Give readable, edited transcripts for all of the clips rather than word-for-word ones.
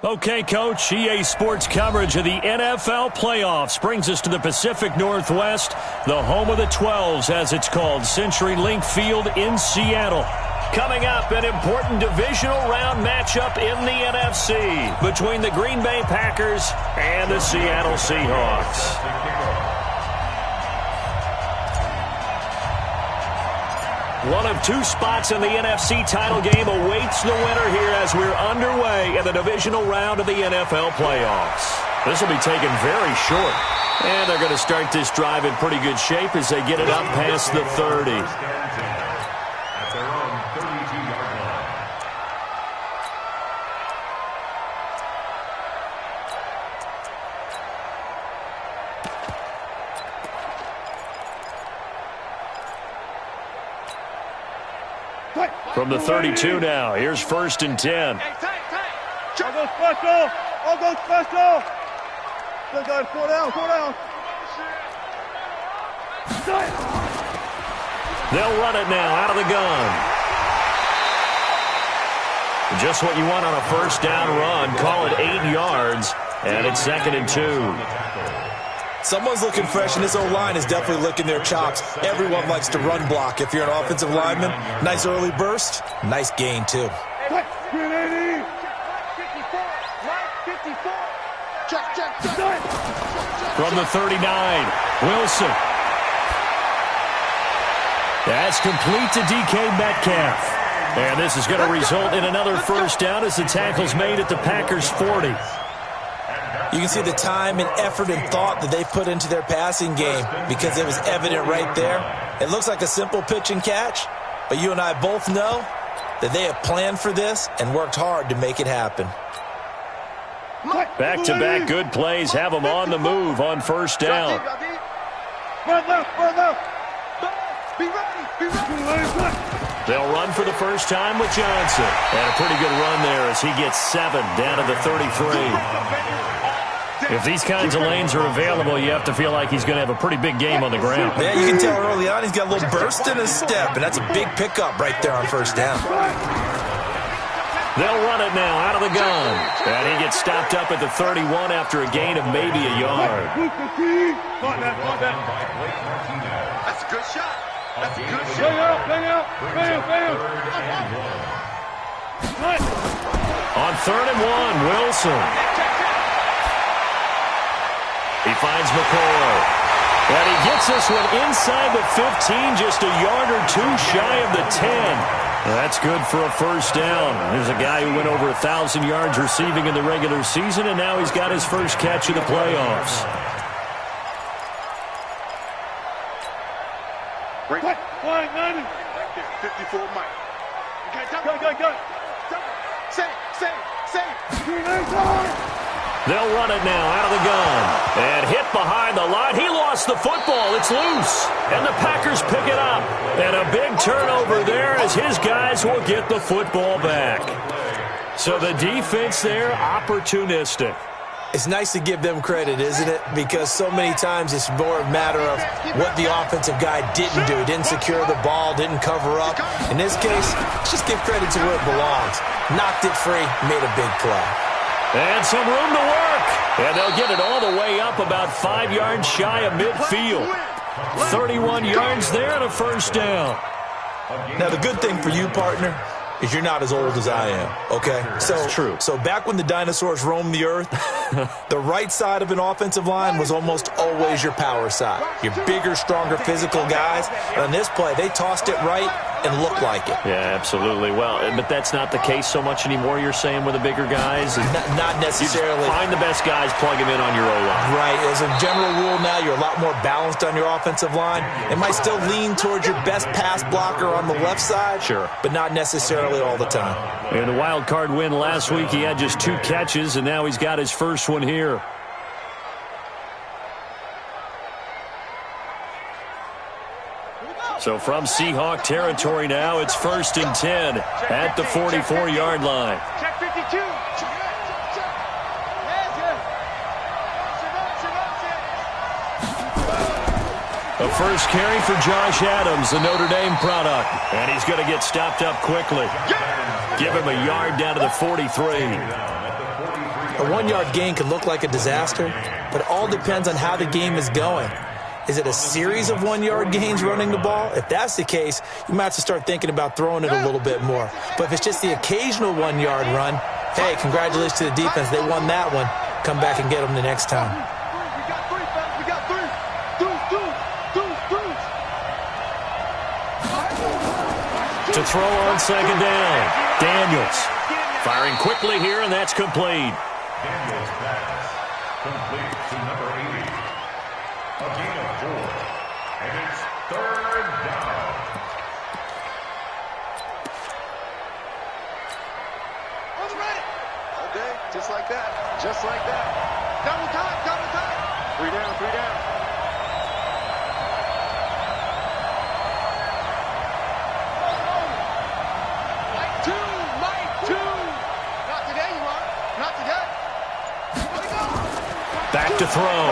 Okay, Coach, EA Sports coverage of the NFL playoffs brings us to the Pacific Northwest, the home of the 12s, as it's called, CenturyLink Field in Seattle. Coming up, an important divisional round matchup in the NFC between the Green Bay Packers and the Seattle Seahawks. One of two spots in the NFC title game awaits the winner here as we're underway in the divisional round of the NFL playoffs. This will be taken very short. And they're going to start this drive in pretty good shape as they get it up past the 30. At their own 32-yard line. From the 32 now, here's 1st and 10. All go special! All go special! Good guys, 4 down, 4 down. They'll run it now out of the gun. Just what you want on a first down run. Call it 8 yards, and it's 2nd and 2. Someone's looking fresh, and this O-line is definitely licking their chops. Everyone likes to run block. If you're an offensive lineman, nice early burst, nice gain, too. From the 39, Wilson. That's complete to DK Metcalf. And this is going to result in another first down as the tackle's made at the Packers' 40. You can see the time and effort and thought that they put into their passing game because it was evident right there. It looks like a simple pitch and catch, but you and I both know that they have planned for this and worked hard to make it happen. Back-to-back good plays have them on the move on first down. They'll run for the first time with Johnson. And a pretty good run there as he gets 7 down to the 33. If these kinds of lanes are available, you have to feel like he's going to have a pretty big game on the ground. Yeah, you can tell early on he's got a little burst in his step, and that's a big pickup right there on first down. They'll run it now out of the gun. And he gets stopped up at the 31 after a gain of maybe a yard. That's a good shot. That's a good shot. Bang out. On 3rd and 1, Wilson. He finds McCoy. And he gets this one inside the 15, just a yard or two shy of the 10. That's good for a first down. There's a guy who went over 1,000 yards receiving in the regular season, and now he's got his first catch of the playoffs. Great. 54 Mike. Go. Say. They'll run it now out of the gun. And hit behind the line. He lost the football. It's loose. And the Packers pick it up. And a big turnover there as his guys will get the football back. So the defense there, opportunistic. It's nice to give them credit, isn't it? Because so many times it's more a matter of what the offensive guy didn't do. Didn't secure the ball, didn't cover up. In this case, let's just give credit to where it belongs. Knocked it free, made a big play. And some room to work. And they'll get it all the way up about 5 yards shy of midfield. 31 yards there and a first down. Now, the good thing for you, partner, is you're not as old as I am, okay? That's true. So back when the dinosaurs roamed the earth, the right side of an offensive line was almost always your power side. Your bigger, stronger, physical guys. And on this play, they tossed it right and looked like it. Yeah, absolutely. Well, but that's not the case so much anymore, you're saying, with the bigger guys? Not necessarily. You find the best guys, plug them in on your O-line. Right. As a general rule now, you're a lot more balanced on your offensive line. It might still lean towards your best pass blocker on the left side. Sure. But not necessarily all the time. In the wild card win last week, he had just 2 catches, and now he's got his first one here. So from Seahawk territory now, it's 1st and 10 at the 44-yard line. Check 52. A first carry for Josh Adams, the Notre Dame product. And he's going to get stopped up quickly. Give him a yard down to the 43. A 1-yard gain could look like a disaster, but it all depends on how the game is going. Is it a series of 1-yard gains running the ball? If that's the case, you might have to start thinking about throwing it a little bit more. But if it's just the occasional 1-yard run, hey, congratulations to the defense. They won that one. Come back and get them the next time. We got three, fellas. We got three. Two. To throw on second down, Daniels. Firing quickly here, and that's complete. Daniels pass. Complete to number 80. A gain of 4. And it's 3rd down. On the right. Okay, just like that. Just like that. Double time. 3 down. Back to throw.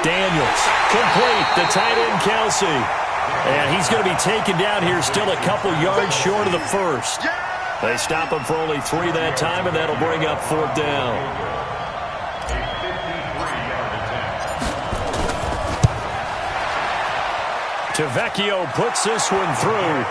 Daniels. Complete. The tight end, Kelsey. And he's going to be taken down here still a couple yards short of the first. They stop him for only 3 that time, and that'll bring up 4th down. Tavecchio puts this one through.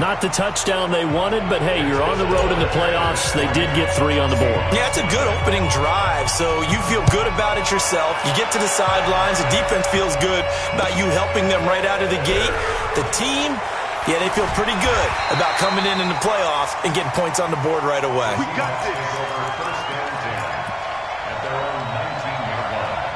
Not the touchdown they wanted, but hey, you're on the road in the playoffs. They did get 3 on the board. Yeah, it's a good opening drive, so you feel good about it yourself. You get to the sidelines. The defense feels good about you helping them right out of the gate. The team, yeah, they feel pretty good about coming in the playoffs and getting points on the board right away. We got this. Over 1st and 10 at their own 19-yard line.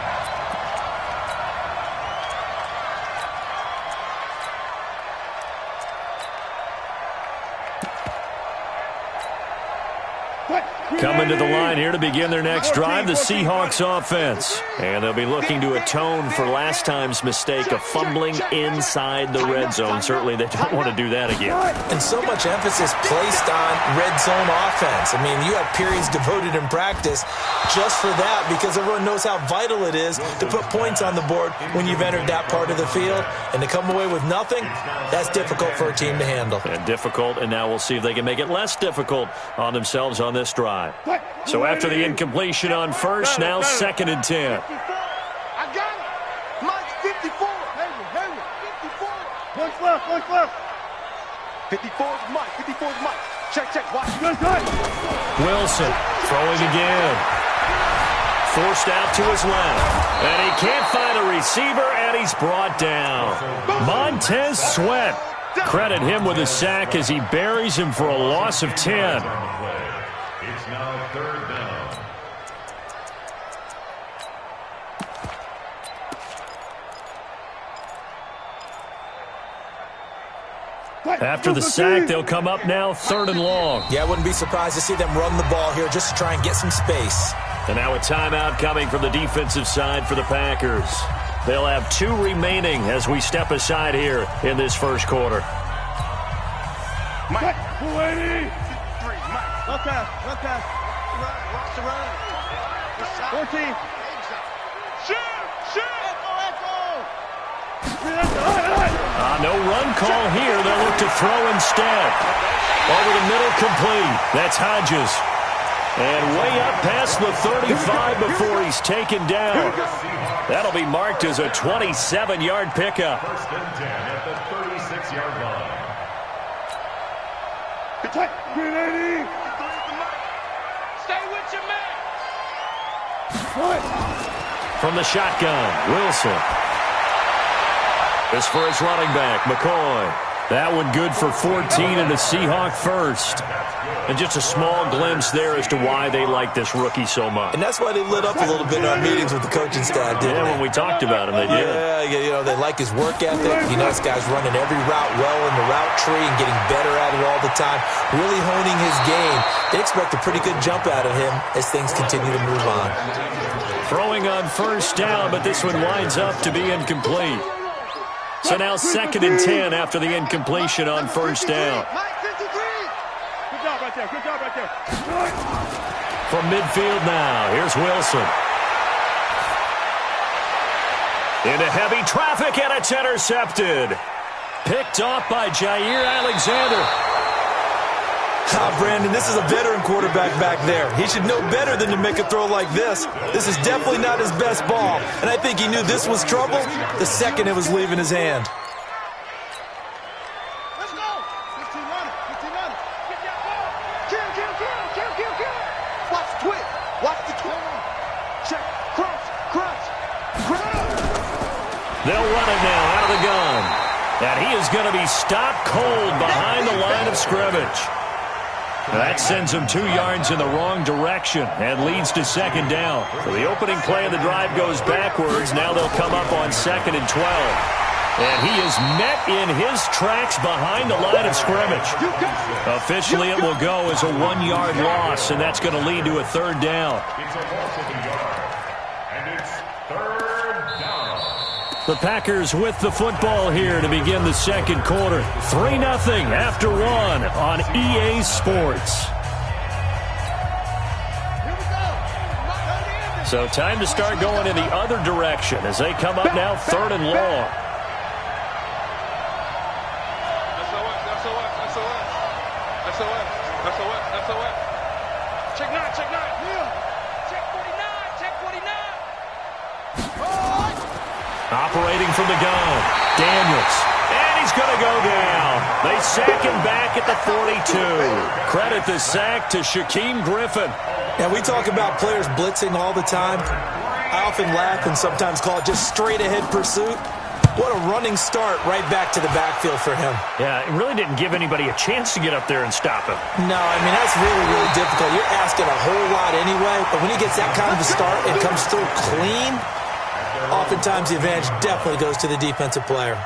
Coming to the line here to begin their next drive, the Seahawks offense. And they'll be looking to atone for last time's mistake of fumbling inside the red zone. Certainly they don't want to do that again. And so much emphasis placed on red zone offense. I mean, you have periods devoted in practice just for that because everyone knows how vital it is to put points on the board when you've entered that part of the field. And to come away with nothing, that's difficult for a team to handle. And difficult, and now we'll see if they can make it less difficult on themselves on this drive. So after the incompletion on first, now 2nd and 10. I got it. Mike's 54. Henry. 54. What's left? 54 is Mike. Check. Watch. Good. Wilson throwing again. Forced out to his left. And he can't find a receiver, and he's brought down. Montez Sweat. Credit him with a sack as he buries him for a loss of 10. It's now 3rd down. After the sack, they'll come up now 3rd and long. Yeah, I wouldn't be surprised to see them run the ball here just to try and get some space. And now a timeout coming from the defensive side for the Packers. They'll have 2 remaining as we step aside here in this first quarter. Mike. 280. 3. Mike. Left pass. Watch the run. 14. Shoot. No run call here. They'll look to throw instead. Over the middle, complete. That's Hodges. And way up past the 35 before he's taken down. That'll be marked as a 27-yard pickup. 1st and 10 at the 36-yard line. Stay with your man. From the shotgun, Wilson. This for his running back, McCoy. That one good for 14 and a Seahawk first. And just a small glimpse there as to why they like this rookie so much. And that's why they lit up a little bit in our meetings with the coaching staff, didn't they? When we talked about him, they did. Yeah, they like his work ethic. This guy's running every route well in the route tree and getting better at it all the time, really honing his game. They expect a pretty good jump out of him as things continue to move on. Throwing on first down, but this one winds up to be incomplete. So now 2nd and 10 after the incompletion on first down. Good job right there. From midfield now, here's Wilson. Into heavy traffic, and it's intercepted. Picked off by Jair Alexander. Brandon, this is a veteran quarterback back there. He should know better than to make a throw like this. This is definitely not his best ball, and I think he knew this was trouble the second it was leaving his hand. Let's go. 15 runner. 15 runner. Kill. Watch the twist. Watch the twist. Check. Crunch. They'll run it now out of the gun. And he is going to be stopped cold behind the line of scrimmage. That sends him 2 yards in the wrong direction and leads to second down. So the opening play of the drive goes backwards. Now they'll come up on 2nd and 12. And he is met in his tracks behind the line of scrimmage. Officially, it will go as a 1-yard loss, and that's going to lead to a 3rd down. It's a loss of a yard. And it's 3rd down. The Packers with the football here to begin the second quarter. 3-0 after 1 on EA Sports. So time to start going in the other direction as they come up now 3rd and long. SOS. Check 9. Check 49. Operating from the gun, Daniels. And he's going to go down. They sack him back at the 42. Credit the sack to Shaquem Griffin. Now, we talk about players blitzing all the time. I often laugh and sometimes call it just straight-ahead pursuit. What a running start right back to the backfield for him. Yeah, it really didn't give anybody a chance to get up there and stop him. No, I mean, that's really, really difficult. You're asking a whole lot anyway, but when he gets that kind of a start and comes through clean, oftentimes the advantage definitely goes to the defensive player.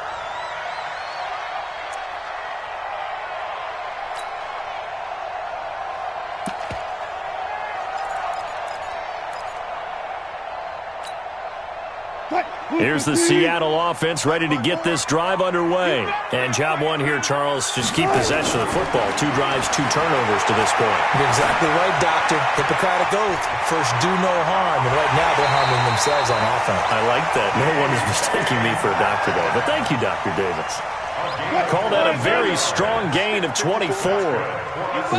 Here's the Seattle offense ready to get this drive underway. And job one here, Charles, just keep possession of the football. 2 drives, 2 turnovers to this point. You're exactly right, Doctor. Hippocratic oath. First, do no harm. And right now, they're harming themselves on offense. I like that. No one is mistaking me for a doctor, though. But thank you, Dr. Davis. Call that a very strong gain of 24.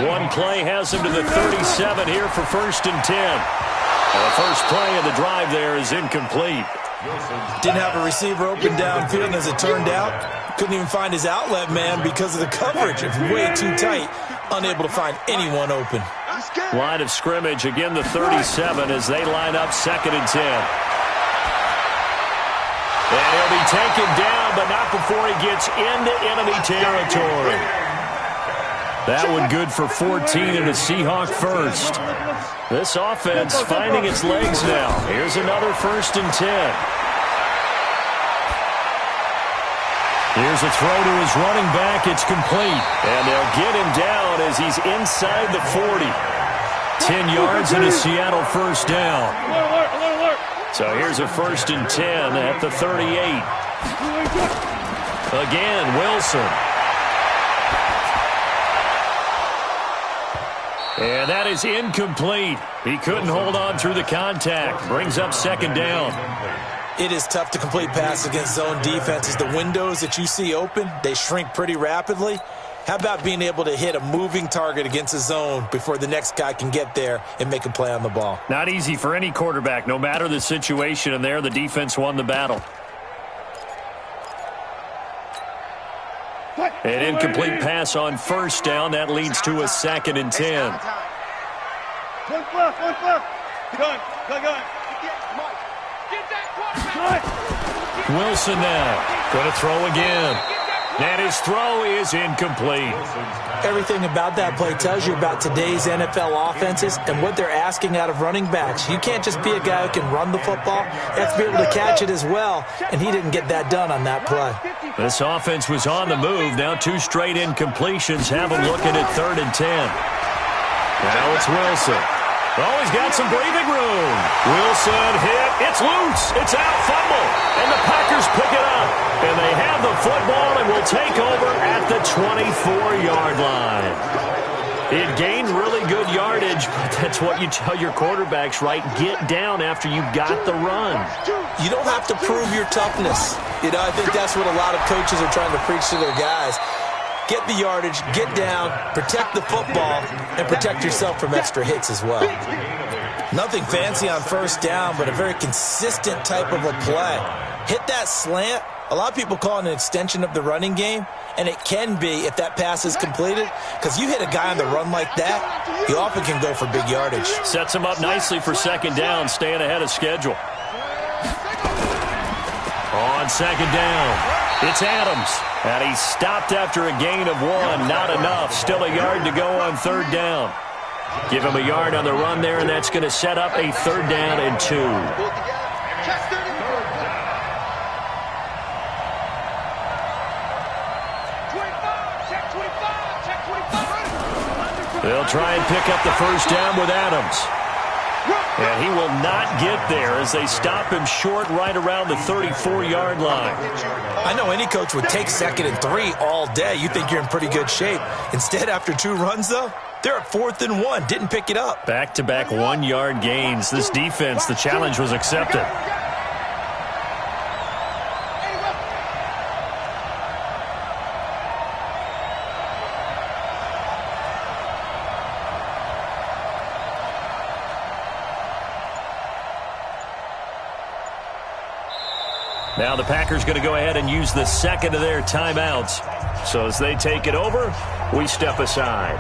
One play has him to the 37 here for 1st and 10. The first play of the drive there is incomplete. Didn't have a receiver open downfield, and as it turned out, couldn't even find his outlet man because of the coverage. It's way too tight, unable to find anyone open. Line of scrimmage, again the 37 as they line up 2nd and 10. And he'll be taken down, but not before he gets into enemy territory. That one good for 14 and a Seahawk first. This offense finding its legs now. Here's another 1st and 10. Here's a throw to his running back. It's complete. And they'll get him down as he's inside the 40. 10 yards and a Seattle 1st down. So here's a 1st and 10 at the 38. Again, Wilson. And that is incomplete. He couldn't hold on through the contact. Brings up 2nd down. It is tough to complete passes against zone defenses. The windows that you see open, they shrink pretty rapidly. How about being able to hit a moving target against a zone before the next guy can get there and make a play on the ball? Not easy for any quarterback, no matter the situation. And there, the defense won the battle. An incomplete pass on 1st down. That leads to a 2nd and 10. One fluff. Gun. Wilson now. Going to throw again. And his throw is incomplete. Everything about that play tells you about today's NFL offenses and what they're asking out of running backs. You can't just be a guy who can run the football. You have to be able to catch it as well, and he didn't get that done on that play. This offense was on the move. Now 2 straight incompletions have him looking at 3rd and 10. Now it's Wilson. Oh, he's got some breathing room. Wilson hit. It's loose. It's out. Fumble. And the Packers pick it up. And they have the football and will take over at the 24-yard line. It gained really good yardage, but that's what you tell your quarterbacks, right? Get down after you got the run. You don't have to prove your toughness. I think that's what a lot of coaches are trying to preach to their guys. get the yardage, get down, protect the football, and protect yourself from extra hits as well. Nothing fancy on first down, but a very consistent type of a play. Hit that slant. A lot of people call it an extension of the running game, and it can be if that pass is completed, because you hit a guy on the run like that, he often can go for big yardage. Sets him up nicely for second down, staying ahead of schedule. On second down, it's Adams, and he's stopped after a gain of 1. Not enough. Still a yard to go on third down. Give him a yard on the run there, and that's going to set up a third down and 2. They'll try and pick up the first down with Adams. And he will not get there as they stop him short right around the 34-yard line. I know any coach would take 2nd and 3 all day. You think you're in pretty good shape. Instead, after 2 runs, though, they're at 4th and 1. Didn't pick it up. Back-to-back 1-yard gains. This defense, the challenge was accepted. Now the Packers going to go ahead and use the second of their timeouts. So as they take it over, we step aside.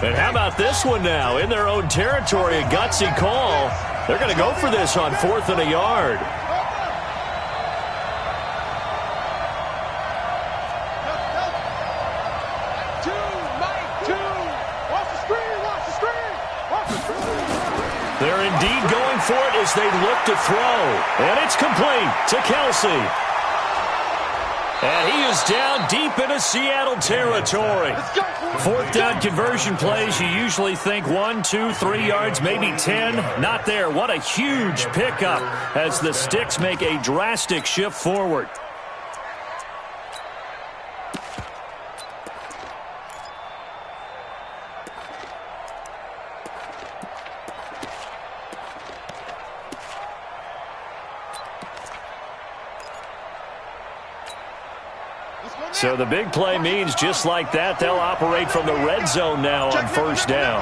And how about this one now? In their own territory, a gutsy call. They're going to go for this on 4th and a yard. They're indeed going for it as they look to throw. And it's complete to Kelsey. And he is down deep into Seattle territory. 4th down conversion plays, you usually think 1, 2, 3 yards, maybe 10. Not there. What a huge pickup as the Sticks make a drastic shift forward. So the big play means just like that, they'll operate from the red zone now on first down.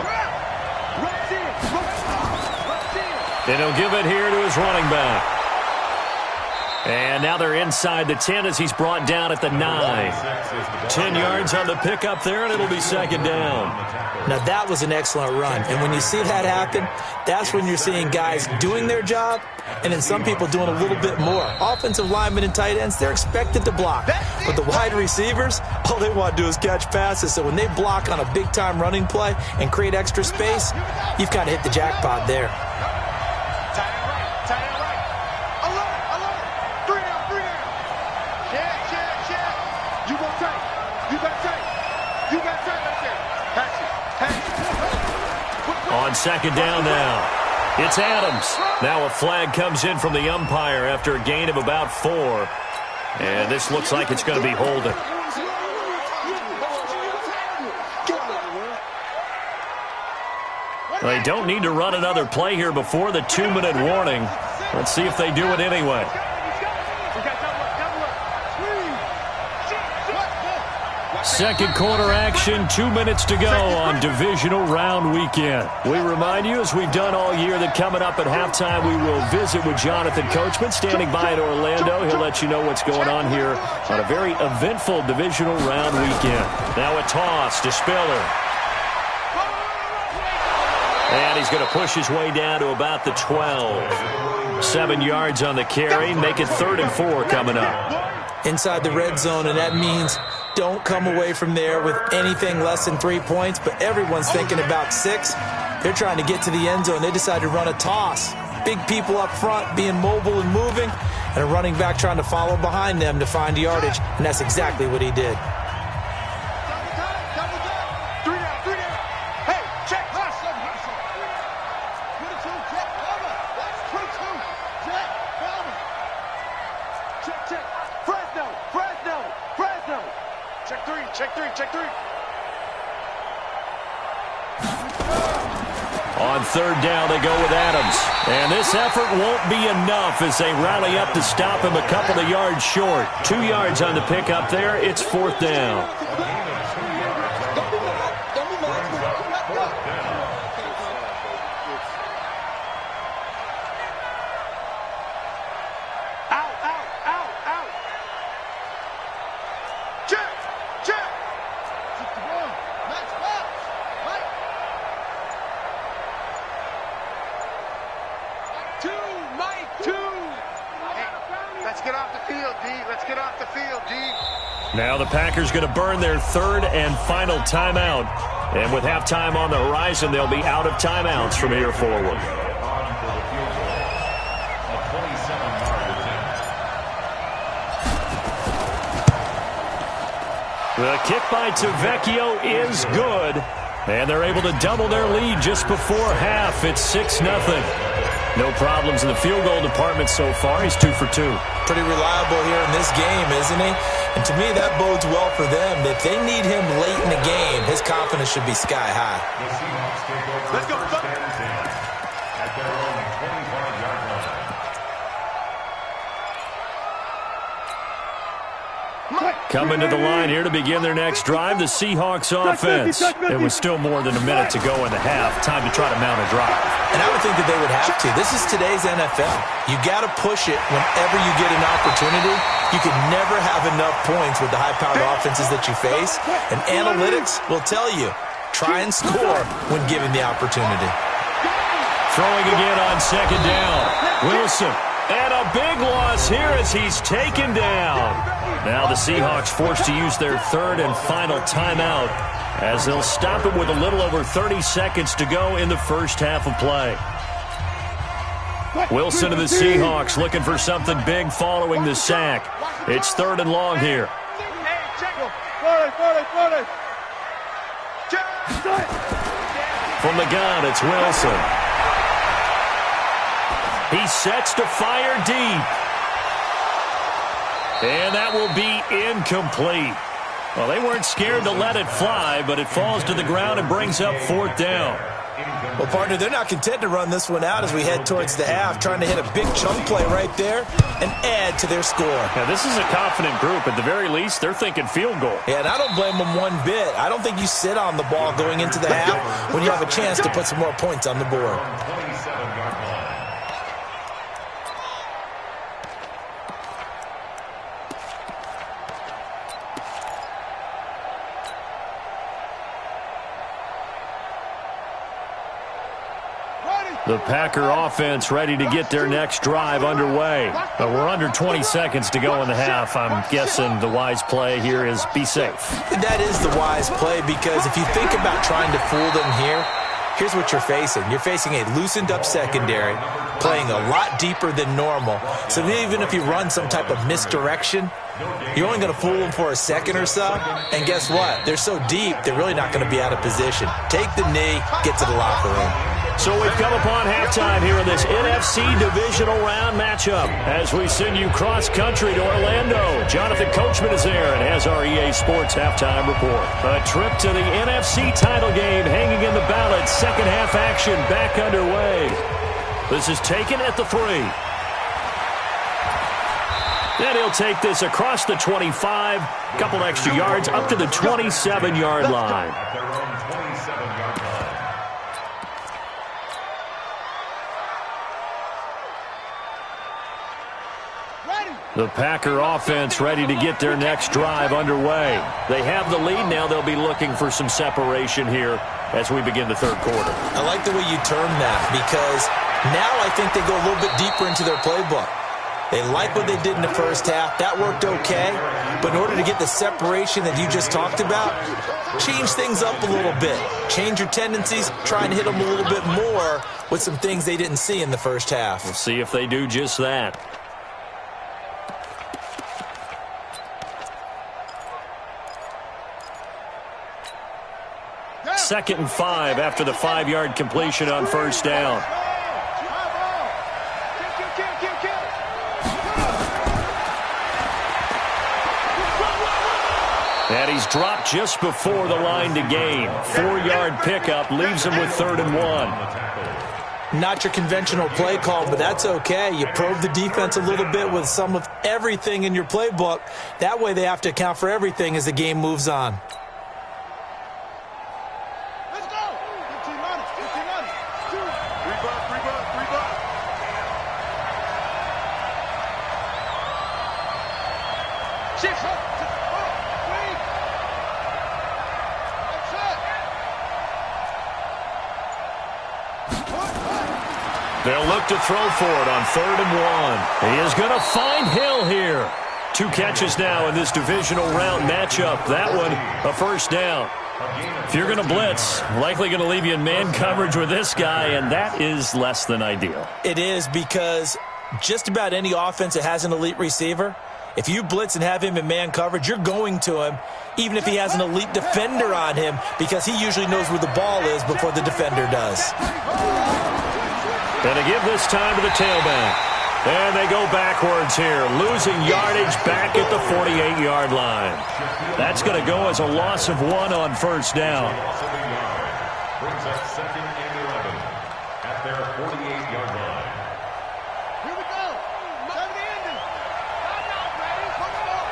And he'll give it here to his running back. And now they're inside the 10 as he's brought down at the 9. 10 yards on the pickup there, and it'll be second down. Now that was an excellent run. And when you see that happen, that's when you're seeing guys doing their job and then some people doing a little bit more. Offensive linemen and tight ends, they're expected to block. But the wide receivers, all they want to do is catch passes. So when they block on a big-time running play and create extra space, you've kind of hit the jackpot there. On second down now, it's Adams. Now a flag comes in from the umpire after a gain of about 4. And this looks like it's going to be holding. They don't need to run another play here before the 2-minute warning. Let's see if they do it anyway. Second quarter action, 2 minutes to go on divisional round weekend. We remind you, as we've done all year, that coming up at halftime, we will visit with Jonathan Coachman, standing by in Orlando. He'll let you know what's going on here on a very eventful divisional round weekend. Now a toss to Spiller. And he's going to push his way down to about the 12. 7 yards on the carry, make it 3rd and 4 coming up. Inside the red zone, and that means don't come away from there with anything less than 3 points, but everyone's thinking about 6. They're trying to get to the end zone. They decide to run a toss. Big people up front being mobile and moving, and a running back trying to follow behind them to find yardage, and that's exactly what he did. On third down, they go with Adams. And this effort won't be enough as they rally up to stop him a couple of yards short. 2 yards on the pickup there. It's fourth down. Now the Packers going to burn their third and final timeout. And with halftime on the horizon, they'll be out of timeouts from here forward. The kick by Tavecchio is good. And they're able to double their lead just before half. It's 6-0. No problems in the field goal department so far. He's 2 for 2. Pretty reliable here in this game, isn't he? And to me, that bodes well for them. If they need him late in the game, his confidence should be sky high. The Seahawks take over first and 10 at their own 25-yard line. Coming to the line here to begin their next drive, the Seahawks offense. It was still more than a minute to go in the half. Time to try to mount a drive. And I would think that they would have to. This is today's NFL. You got to push it whenever you get an opportunity. You can never have enough points with the high-powered offenses that you face. And analytics will tell you, try and score when given the opportunity. Throwing again on second down. Wilson. And a big loss here as he's taken down. Now the Seahawks forced to use their third and final timeout as they'll stop it with a little over 30 seconds to go in the first half of play. Wilson and the Seahawks looking for something big following the sack. It's third and long here. From the gun, it's Wilson. He sets to fire deep. And that will be incomplete. Well, they weren't scared to let it fly, but it falls to the ground and brings up fourth down. Well, partner, they're not content to run this one out as we head towards the half, trying to hit a big chunk play right there and add to their score. Now, this is a confident group. At the very least, they're thinking field goal. Yeah, and I don't blame them one bit. I don't think you sit on the ball going into the half when you have a chance to put some more points on the board. The Packer offense ready to get their next drive underway. But we're under 20 seconds to go in the half. I'm guessing the wise play here is be safe. That is the wise play because if you think about trying to fool them here, here's what you're facing. You're facing a loosened up secondary, playing a lot deeper than normal. So even if you run some type of misdirection, you're only going to fool them for a second or so. And guess what? They're so deep, they're really not going to be out of position. Take the knee, get to the locker room. So we've come upon halftime here in this NFC divisional round matchup as we send you cross-country to Orlando. Jonathan Coachman is there and has our EA Sports halftime report. A trip to the NFC title game hanging in the balance. Second half action back underway. This is taken at the 3. Then he'll take this across the 25, couple extra yards up to the 27-yard line. The Packer offense ready to get their next drive underway. They have the lead now. They'll be looking for some separation here as we begin the third quarter. I like the way you term that because now I think they go a little bit deeper into their playbook. They like what they did in the first half. That worked okay. But in order to get the separation that you just talked about, change things up a little bit. Change your tendencies. Try and hit them a little bit more with some things they didn't see in the first half. We'll see if they do just that. Second and 5 after the 5-yard completion on first down. And he's dropped just before the line to gain. 4-yard pickup leaves him with 3rd and 1. Not your conventional play call, but that's okay. You probe the defense a little bit with some of everything in your playbook. That way they have to account for everything as the game moves on. Let's go. 15 minutes. 15 minutes. 3 bucks. 3 bucks. 3 bucks. Shift. They'll look to throw for it on 3rd and 1. He is going to find Hill here. 2 catches now in this divisional round matchup. That one, a first down. If you're going to blitz, likely going to leave you in man coverage with this guy, and that is less than ideal. It is, because just about any offense that has an elite receiver, if you blitz and have him in man coverage, you're going to him, even if he has an elite defender on him, because he usually knows where the ball is before the defender does. And to give this time to the tailback. And they go backwards here, losing yardage back at the 48-yard line. That's going to go as a loss of 1 on first down. Brings up 2nd and 11 at their 48-yard line. Here we go. Time to end it. Time out, man. Come on.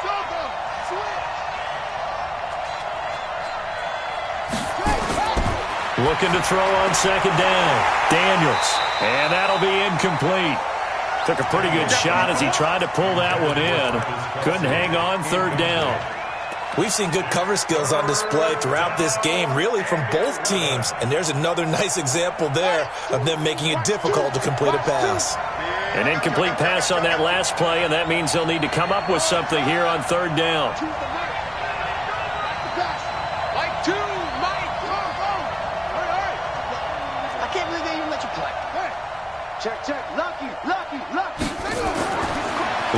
Silver. Switch. Looking to throw on 2nd down. Daniels. And that'll be incomplete. Took a pretty good shot as he tried to pull that one in. Couldn't hang on 3rd down. We've seen good cover skills on display throughout this game, really from both teams. And there's another nice example there of them making it difficult to complete a pass. An incomplete pass on that last play, and that means they'll need to come up with something here on 3rd down. Check. Lucky.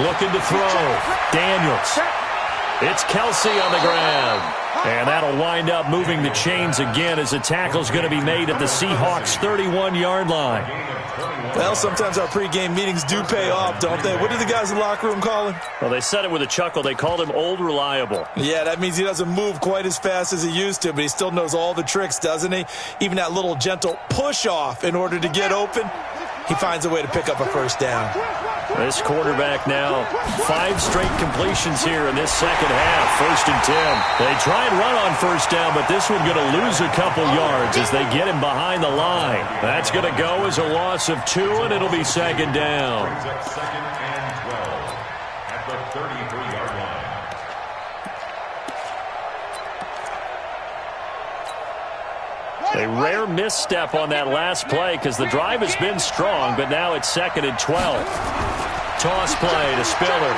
Looking to throw. Daniels. It's Kelsey on the ground. And that'll wind up moving the chains again as the tackle's going to be made at the Seahawks' 31-yard line. Well, sometimes our pregame meetings do pay off, don't they? What do the guys in the locker room call him? Well, they said it with a chuckle. They called him Old Reliable. Yeah, that means he doesn't move quite as fast as he used to, but he still knows all the tricks, doesn't he? Even that little gentle push-off in order to get open. He finds a way to pick up a first down. This quarterback now, 5 straight completions here in this second half. 1st and 10. They try and run on first down, but this one going to lose a couple yards as they get him behind the line. That's going to go as a loss of 2, and it'll be 2nd down. Brings up 2nd and 12 at the 33-yard line. A rare misstep on that last play because the drive has been strong, but now it's 2nd and 12. Toss play to Spiller.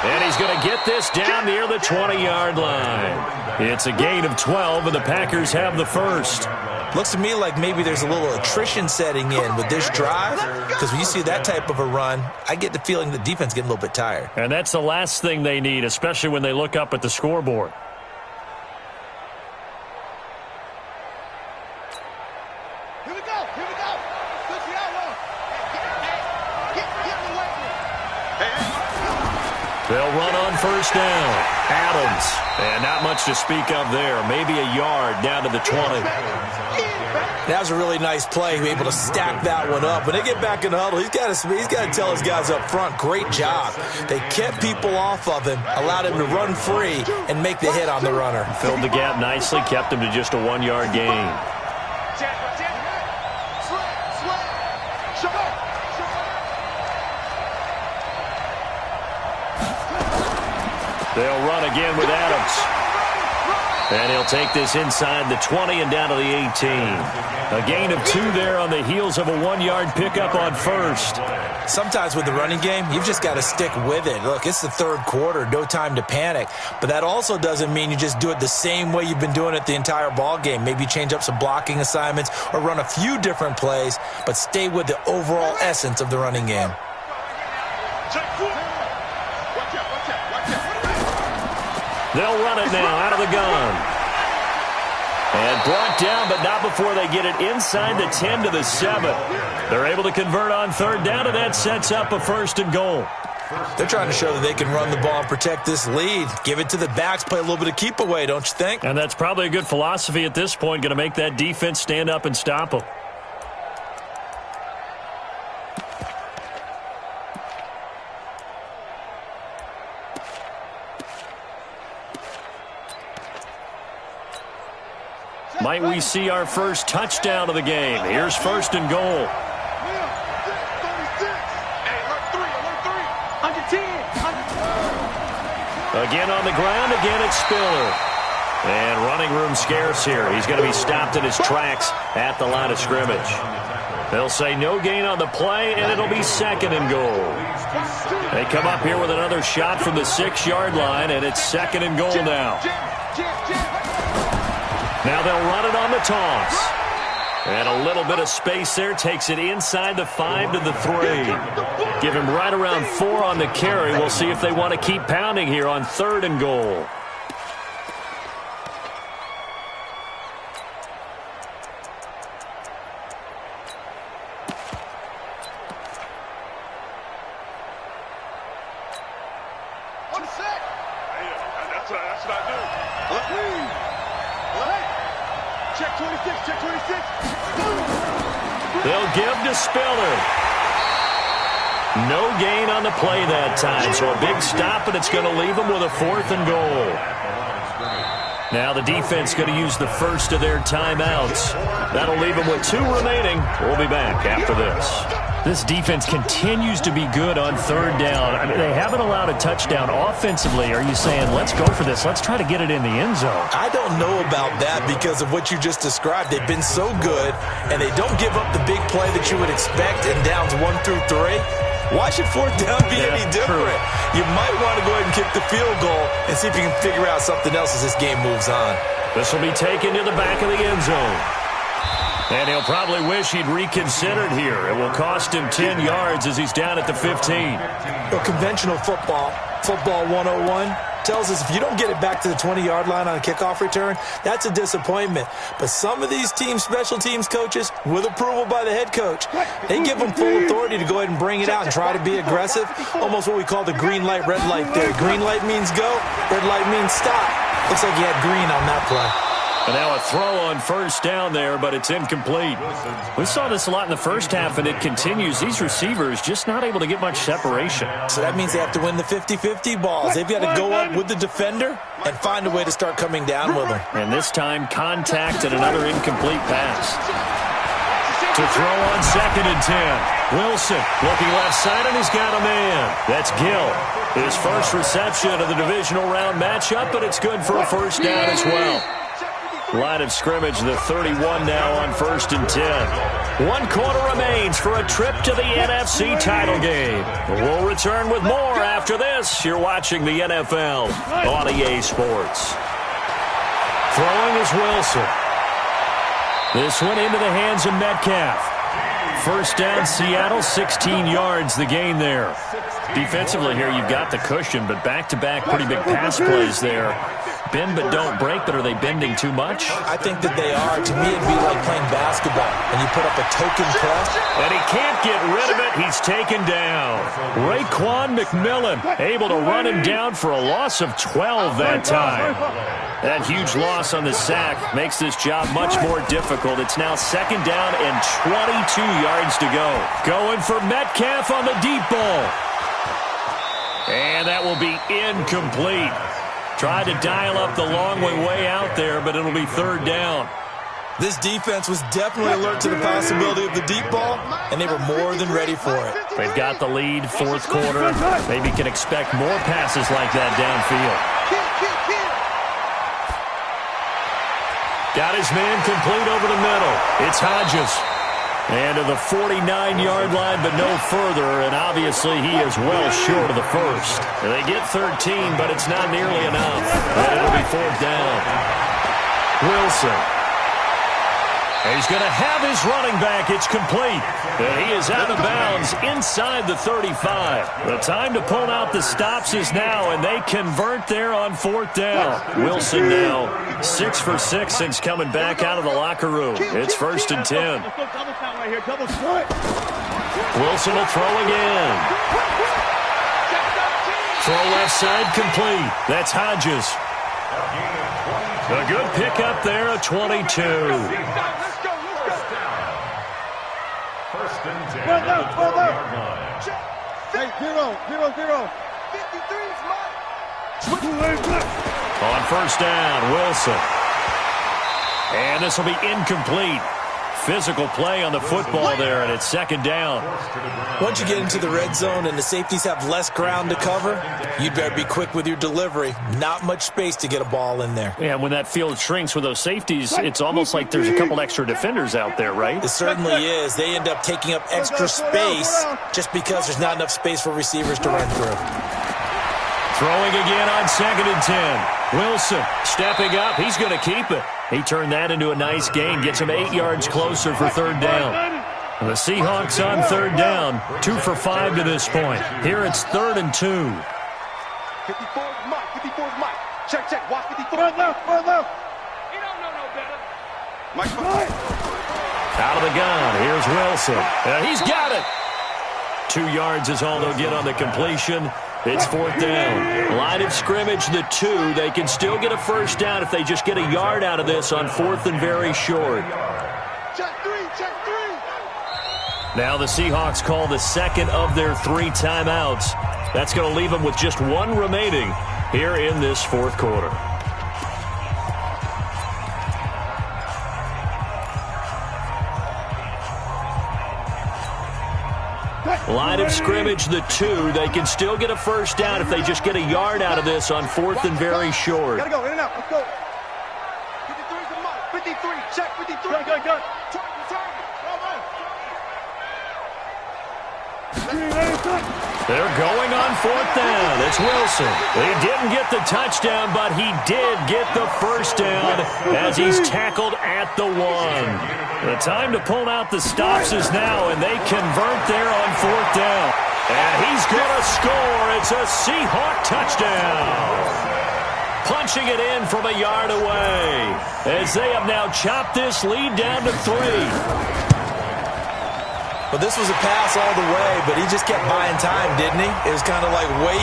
And he's going to get this down near the 20-yard line. It's a gain of 12, and the Packers have the first. Looks to me like maybe there's a little attrition setting in with this drive, because when you see that type of a run, I get the feeling the defense getting a little bit tired. And that's the last thing they need, especially when they look up at the scoreboard. They'll run on first down. Adams. And not much to speak of there. Maybe a yard down to the 20. That was a really nice play. He was able to stack that one up. When they get back in the huddle, he's got to tell his guys up front, great job. They kept people off of him, allowed him to run free, and make the hit on the runner. Filled the gap nicely, kept him to just a 1-yard gain. They'll run again with Adams. And he'll take this inside the 20 and down to the 18. A gain of 2 there on the heels of a 1-yard pickup on first. Sometimes with the running game, you've just got to stick with it. Look, it's the 3rd quarter, no time to panic. But that also doesn't mean you just do it the same way you've been doing it the entire ball game. Maybe change up some blocking assignments or run a few different plays, but stay with the overall essence of the running game. They'll run it now out of the gun. And brought down, but not before they get it inside the 10 to the 7. They're able to convert on third down, and that sets up a 1st and goal. They're trying to show that they can run the ball and protect this lead. Give it to the backs, play a little bit of keep away, don't you think? And that's probably a good philosophy at this point, going to make that defense stand up and stop them. Might we see our first touchdown of the game? Here's 1st and goal. Again on the ground, again it's Spiller. And running room scarce here. He's going to be stopped in his tracks at the line of scrimmage. They'll say no gain on the play, and it'll be 2nd and goal. They come up here with another shot from the 6-yard line, and it's 2nd and goal now. Now they'll run it on the toss. And a little bit of space there. Takes it inside the 5 to the 3. Give him right around 4 on the carry. We'll see if they want to keep pounding here on 3rd and goal. That's what I do. Check 26, check 26. They'll give to Spiller. No gain on the play that time, so a big stop, and it's going to leave them with a 4th and goal. Now the defense going to use the first of their timeouts. That'll leave them with 2 remaining. We'll be back after this. This defense continues to be good on 3rd down. I mean, they haven't allowed a touchdown offensively. Are you saying, let's go for this, let's try to get it in the end zone? I don't know about that because of what you just described. They've been so good, and they don't give up the big play that you would expect in downs 1 through 3. Why should 4th down be any different? True. You might want to go ahead and kick the field goal and see if you can figure out something else as this game moves on. This will be taken to the back of the end zone. And he'll probably wish he'd reconsidered here. It will cost him 10 yards as he's down at the 15. Well, conventional football 101, tells us if you don't get it back to the 20-yard line on a kickoff return, that's a disappointment. But some of these team special teams coaches, with approval by the head coach, they give them full authority to go ahead and bring it out and try to be aggressive. Almost what we call the green light, red light theory. Green light means go, red light means stop. Looks like you had green on that play. And now a throw on 1st down there, but it's incomplete. We saw this a lot in the first half, and it continues. These receivers just not able to get much separation. So that means they have to win the 50-50 balls. They've got to go up with the defender and find a way to start coming down with them. And this time, contact and another incomplete pass. To throw on 2nd and 10. Wilson looking left side, and he's got a man. That's Gill. His first reception of the divisional round matchup, but it's good for a 1st down as well. Line of scrimmage, the 31 now on 1st and 10. 1 quarter remains for a trip to the NFC title game. We'll return with more after this. You're watching the NFL on EA Sports. Throwing is Wilson. This one into the hands of Metcalf. 1st down, Seattle, 16 yards the gain there. Defensively here, you've got the cushion, but back-to-back pretty big pass plays there. Bend but don't break, but are they bending too much? I think that they are. To me, it'd be like playing basketball, and you put up a token press. And he can't get rid of it. He's taken down. Raekwon McMillan able to run him down for a loss of 12 that time. That huge loss on the sack makes this job much more difficult. It's now 2nd down and 22 yards to go. Going for Metcalf on the deep ball. And that will be incomplete. Tried to dial up the long way out there, but it'll be 3rd down. This defense was definitely alert to the possibility of the deep ball, and they were more than ready for it. They've got the lead, 4th quarter. Maybe can expect more passes like that downfield. Got his man complete over the middle. It's Hodges. And to the 49-yard line, but no further, and obviously he is well short of the 1st. They get 13, but it's not nearly enough. And it'll be 4th down. Wilson. He's going to have his running back. It's complete. And he is out of bounds inside the 35. The time to pull out the stops is now, and they convert there on 4th down. Wilson now 6 for 6 since coming back out of the locker room. It's 1st and 10. Wilson will throw again. Throw left side complete. That's Hodges. A good pickup there, a 22. First and 10. Hey, 0. 53 is mine. On 1st down, Wilson. And this will be incomplete. Physical play on the football there, and it's 2nd down. Once you get into the red zone and the safeties have less ground to cover, you better be quick with your delivery. Not much space to get a ball in there. Yeah, when that field shrinks with those safeties, it's almost like there's a couple extra defenders out there, right? It certainly is. They end up taking up extra space just because there's not enough space for receivers to run through. Throwing again on 2nd and 10. Wilson stepping up. He's going to keep it. He turned that into a nice gain. Gets him 8 yards closer for 3rd down. The Seahawks on 3rd down. 2 for 5 to this point. Here it's 3rd and 2. 54 is Mike. 54 is Mike. Check. Watch 54. Run left. He don't know no better. Mike. Out of the gun. Here's Wilson. He's got it. 2 yards is all they'll get on the completion. It's 4th down. Line of scrimmage, the 2. They can still get a 1st down if they just get a yard out of this on 4th and very short. Check 3. Now the Seahawks call the 2nd of their 3 timeouts. That's going to leave them with just 1 remaining here in this 4th quarter. Line of scrimmage, the 2. They can still get a 1st down if they just get a yard out of this on 4th and very short. Gotta go, in and out, let's go. 53 is the mark. 53, check 53. Go. They're going on 4th down. It's Wilson. He didn't get the touchdown, but he did get the 1st down as he's tackled at the 1. The time to pull out the stops is now, and they convert there on 4th down. And he's going to score. It's a Seahawk touchdown. Punching it in from a yard away as they have now chopped this lead down to 3. Well, this was a pass all the way, but he just kept buying time, didn't he? It was kind of like, wait.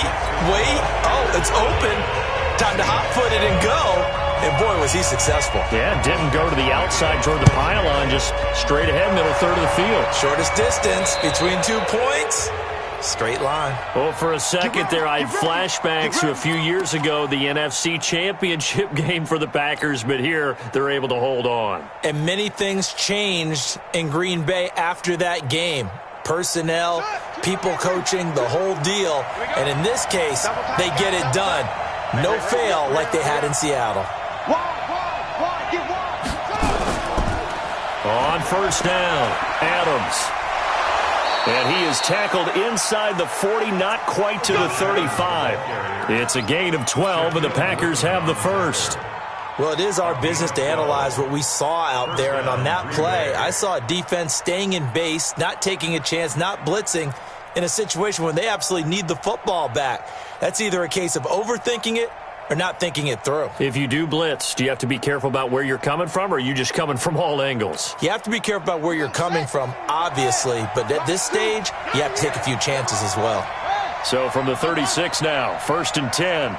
Oh, it's open. Time to hot-foot it and go. And, boy, was he successful. Yeah, didn't go to the outside toward the pylon, just straight ahead, middle third of the field. Shortest distance between 2 points. Straight line. Well, for a second there, I had flashbacks to a few years ago, the NFC Championship game for the Packers, but here they're able to hold on. And many things changed in Green Bay after that game. Personnel, people coaching, the whole deal. And in this case, they get it done. No fail like they had in Seattle. On 1st down, Adams. And he is tackled inside the 40, not quite to the 35. It's a gain of 12, and the Packers have the 1st. Well, it is our business to analyze what we saw out there, and on that play, I saw a defense staying in base, not taking a chance, not blitzing, in a situation when they absolutely need the football back. That's either a case of overthinking it or not thinking it through. If you do blitz, do you have to be careful about where you're coming from, or are you just coming from all angles? You have to be careful about where you're coming from, obviously, but at this stage, you have to take a few chances as well. So from the 36 now, 1st and 10.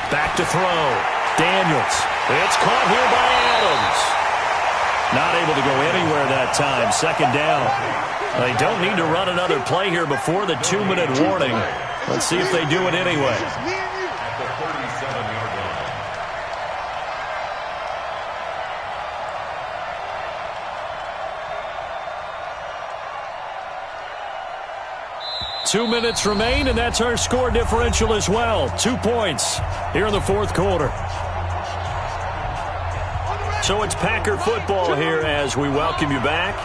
Back to throw. Daniels. It's caught here by Adams. Not able to go anywhere that time. 2nd down. They don't need to run another play here before the 2-minute warning. Let's see if they do it anyway. At the 37-yard line. 2 minutes remain, and that's our score differential as well. 2 points here in the 4th quarter. So it's Packer football here as we welcome you back.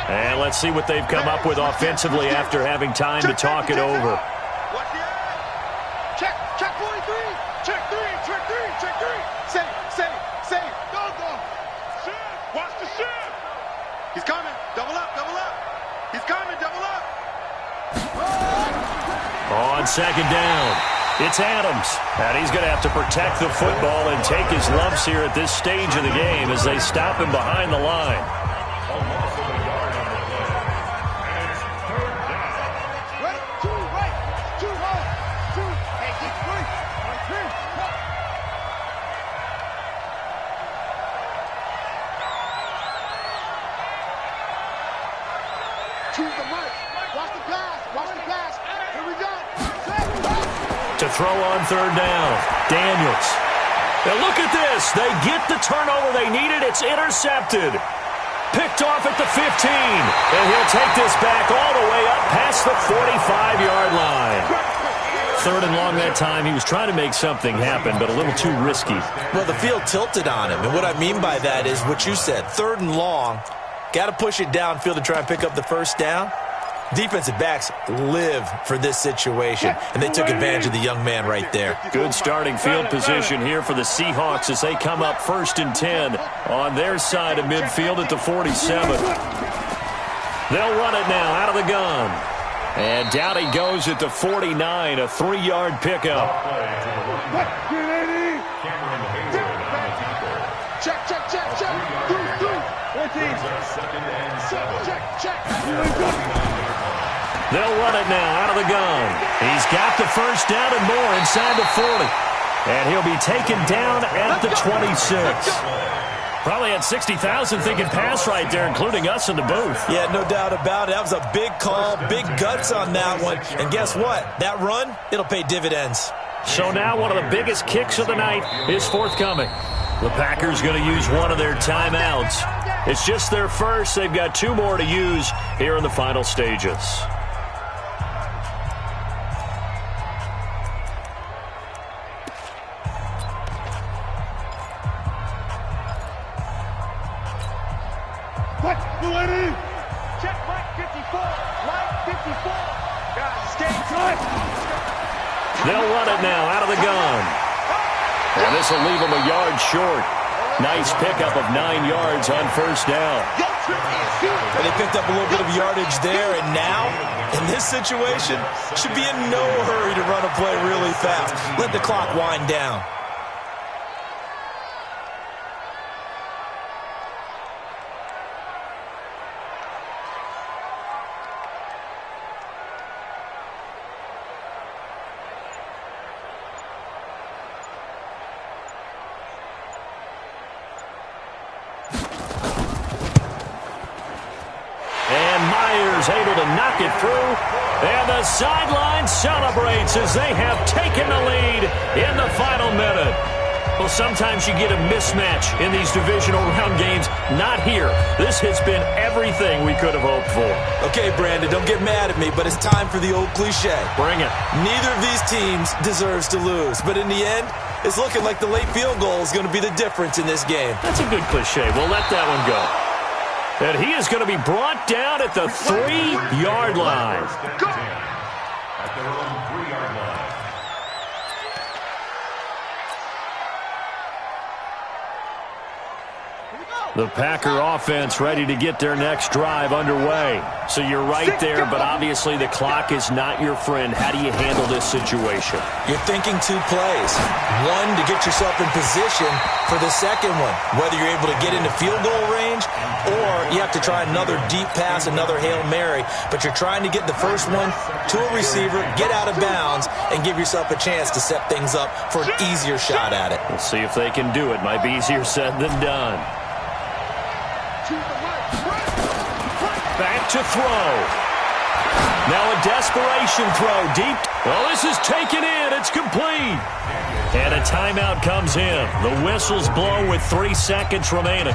And let's see what they've come up with offensively after having time to talk it over. Check 43. Check three, check three, check three. Say. Go. Shift. Watch the shift. He's coming. Double up. He's coming, double up. On second down, it's Adams. And he's going to have to protect the football and take his lumps here at this stage of the game as they stop him behind the line. A loss of a yard on the play. And it's third down. Right, two, hey, get three. To the right. Watch the pass. Here we go. To throw on third down, Daniels. Now look at this. They get the turnover they needed. It's intercepted. Picked off at the 15. And he'll take this back all the way up past the 45-yard line. Third and long that time. He was trying to make something happen, but a little too risky. Well, the field tilted on him. And what I mean by that is what you said. Third and long. Got to push it downfield to try and pick up the first down. Defensive backs live for this situation, and they took advantage of the young man right there. Good starting field position here for the Seahawks as they come up 1st and 10 on their side of midfield at the 47. They'll run it now out of the gun. And down he goes at the 49, a 3-yard pickup. They'll run it now out of the gun. He's got the first down and more inside the 40. And he'll be taken down at the 26. Probably had 60,000 thinking pass right there, including us in the booth. Yeah, no doubt about it. That was a big call, big guts on that one. And guess what? That run, it'll pay dividends. So now one of the biggest kicks of the night is forthcoming. The Packers going to use one of their timeouts. It's just their first. They've got 2 more to use here in the final stages. Check right 54. Right 54. Guys, skate time. They'll run it now out of the gun. And this will leave them a yard short. Nice pickup of 9 yards on first down. And they picked up a little bit of yardage there, and now, in this situation, should be in no hurry to run a play really fast. Let the clock wind down. Able to knock it through, and the sideline celebrates as they have taken the lead in the final minute. Well, sometimes you get a mismatch in these divisional round games. Not here. This has been everything we could have hoped for. Okay, Brandon, don't get mad at me, but it's time for the old cliche. Bring it. Neither of these teams deserves to lose, but in the end, it's looking like the late field goal is going to be the difference in this game. That's a good cliche. We'll let that one go. And he is going to be brought down at the 3-yard line. At their own 3-yard line. The Packer offense ready to get their next drive underway. So you're right there, but obviously the clock is not your friend. How do you handle this situation? You're thinking 2 plays. One, to get yourself in position for the second one, whether you're able to get into field goal range or you have to try another deep pass, another Hail Mary. But you're trying to get the first one to a receiver, get out of bounds, and give yourself a chance to set things up for an easier shot at it. We'll see if they can do it. Might be easier said than done. Back to throw. Now a desperation throw deep. Well, this is taken in. It's complete. And a timeout comes in. The whistles blow with 3 seconds remaining.